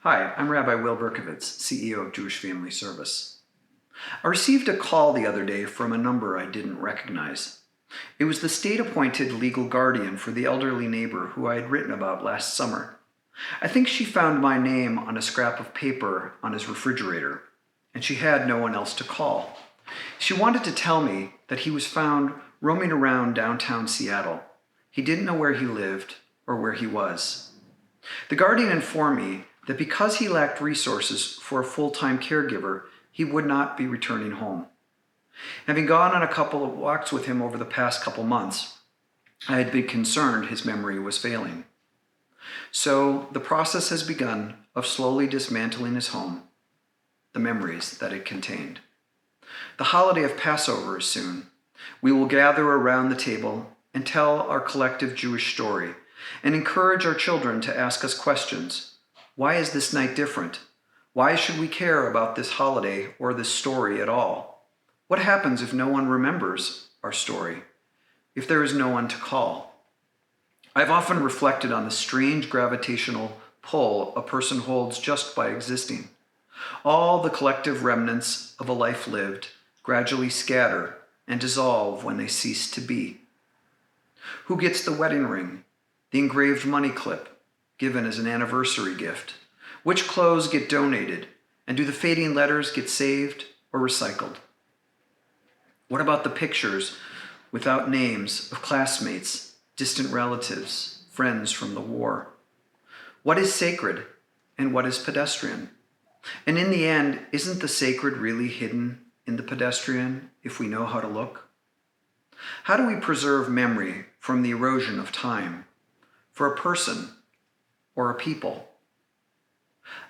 Hi, I'm Rabbi Will Berkovitz, CEO of Jewish Family Service. I received a call the other day from a number I didn't recognize. It was the state-appointed legal guardian for the elderly neighbor who I had written about last summer. I think she found my name on a scrap of paper on his refrigerator, and she had no one else to call. She wanted to tell me that he was found roaming around downtown Seattle. He didn't know where he lived or where he was. The guardian informed me that because he lacked resources for a full-time caregiver, he would not be returning home. Having gone on a couple of walks with him over the past couple months, I had been concerned his memory was failing. So the process has begun of slowly dismantling his home, the memories that it contained. The holiday of Passover is soon. We will gather around the table and tell our collective Jewish story and encourage our children to ask us questions. Why is this night different? Why should we care about this holiday or this story at all? What happens if no one remembers our story? If there is no one to call? I've often reflected on the strange gravitational pull a person holds just by existing. All the collective remnants of a life lived gradually scatter and dissolve when they cease to be. Who gets the wedding ring, the engraved money clip, given as an anniversary gift? Which clothes get donated? And do the fading letters get saved or recycled? What about the pictures without names of classmates, distant relatives, friends from the war? What is sacred and what is pedestrian? And in the end, isn't the sacred really hidden in the pedestrian if we know how to look? How do we preserve memory from the erosion of time for a person or a people?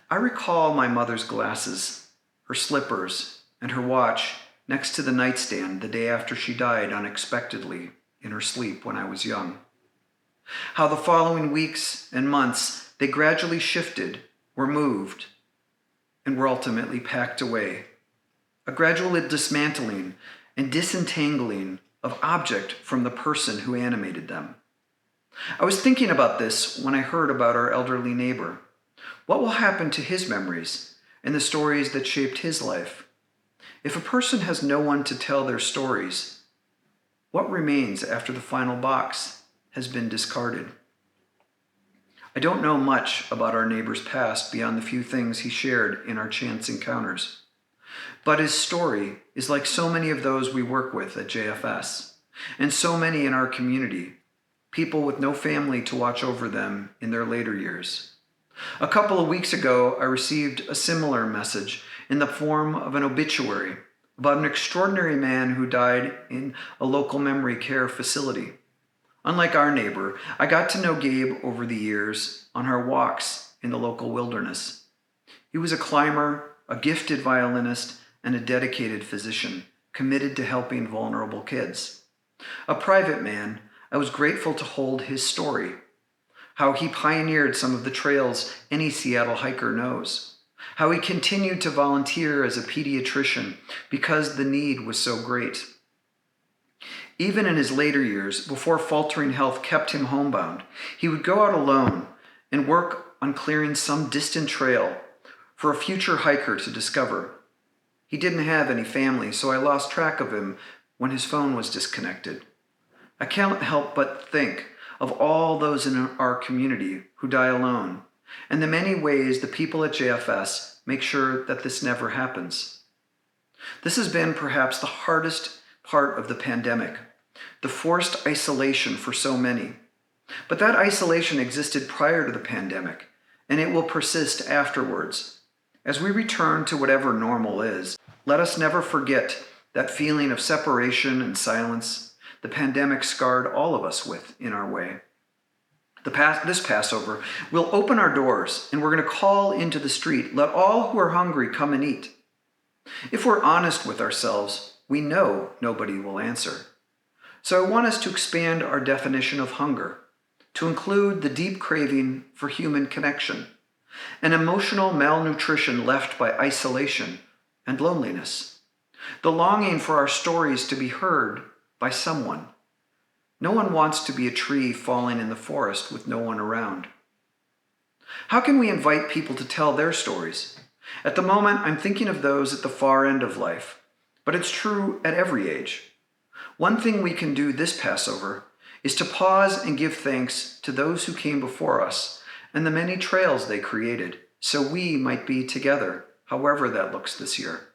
I recall my mother's glasses, her slippers, and her watch next to the nightstand the day after she died unexpectedly in her sleep when I was young. How the following weeks and months they gradually shifted, were moved, and were ultimately packed away. A gradual dismantling and disentangling of object from the person who animated them. I was thinking about this when I heard about our elderly neighbor. What will happen to his memories and the stories that shaped his life? If a person has no one to tell their stories, what remains after the final box has been discarded? I don't know much about our neighbor's past beyond the few things he shared in our chance encounters. But his story is like so many of those we work with at JFS, and so many in our community, people with no family to watch over them in their later years. A couple of weeks ago, I received a similar message in the form of an obituary about an extraordinary man who died in a local memory care facility. Unlike our neighbor, I got to know Gabe over the years on our walks in the local wilderness. He was a climber, a gifted violinist, and a dedicated physician, committed to helping vulnerable kids. A private man, I was grateful to hold his story, how he pioneered some of the trails any Seattle hiker knows, how he continued to volunteer as a pediatrician because the need was so great. Even in his later years, before faltering health kept him homebound, he would go out alone and work on clearing some distant trail for a future hiker to discover. He didn't have any family, so I lost track of him when his phone was disconnected. I can't help but think of all those in our community who die alone, and the many ways the people at JFS make sure that this never happens. This has been perhaps the hardest part of the pandemic, the forced isolation for so many. But that isolation existed prior to the pandemic, and it will persist afterwards. As we return to whatever normal is, let us never forget that feeling of separation and silence the pandemic scarred all of us with in our way. This Passover, we'll open our doors and we're going to call into the street, let all who are hungry come and eat. If we're honest with ourselves, we know nobody will answer. So I want us to expand our definition of hunger, to include the deep craving for human connection, an emotional malnutrition left by isolation and loneliness, the longing for our stories to be heard by someone. No one wants to be a tree falling in the forest with no one around. How can we invite people to tell their stories? At the moment, I'm thinking of those at the far end of life, but it's true at every age. One thing we can do this Passover is to pause and give thanks to those who came before us and the many trails they created, so we might be together, however that looks this year.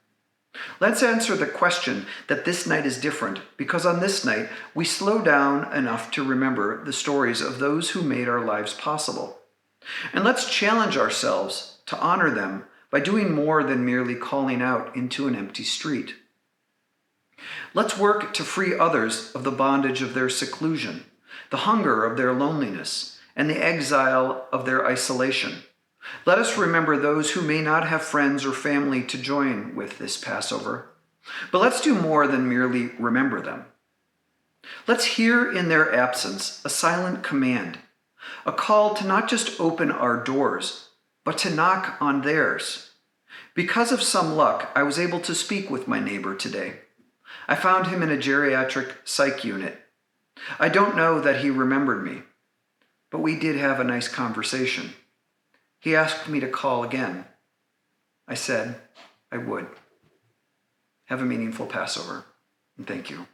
Let's answer the question that this night is different, because on this night we slow down enough to remember the stories of those who made our lives possible. And let's challenge ourselves to honor them by doing more than merely calling out into an empty street. Let's work to free others of the bondage of their seclusion, the hunger of their loneliness, and the exile of their isolation. Let us remember those who may not have friends or family to join with this Passover, but let's do more than merely remember them. Let's hear in their absence a silent command, a call to not just open our doors, but to knock on theirs. Because of some luck, I was able to speak with my neighbor today. I found him in a geriatric psych unit. I don't know that he remembered me, but we did have a nice conversation. He asked me to call again. I said I would. Have a meaningful Passover, and thank you.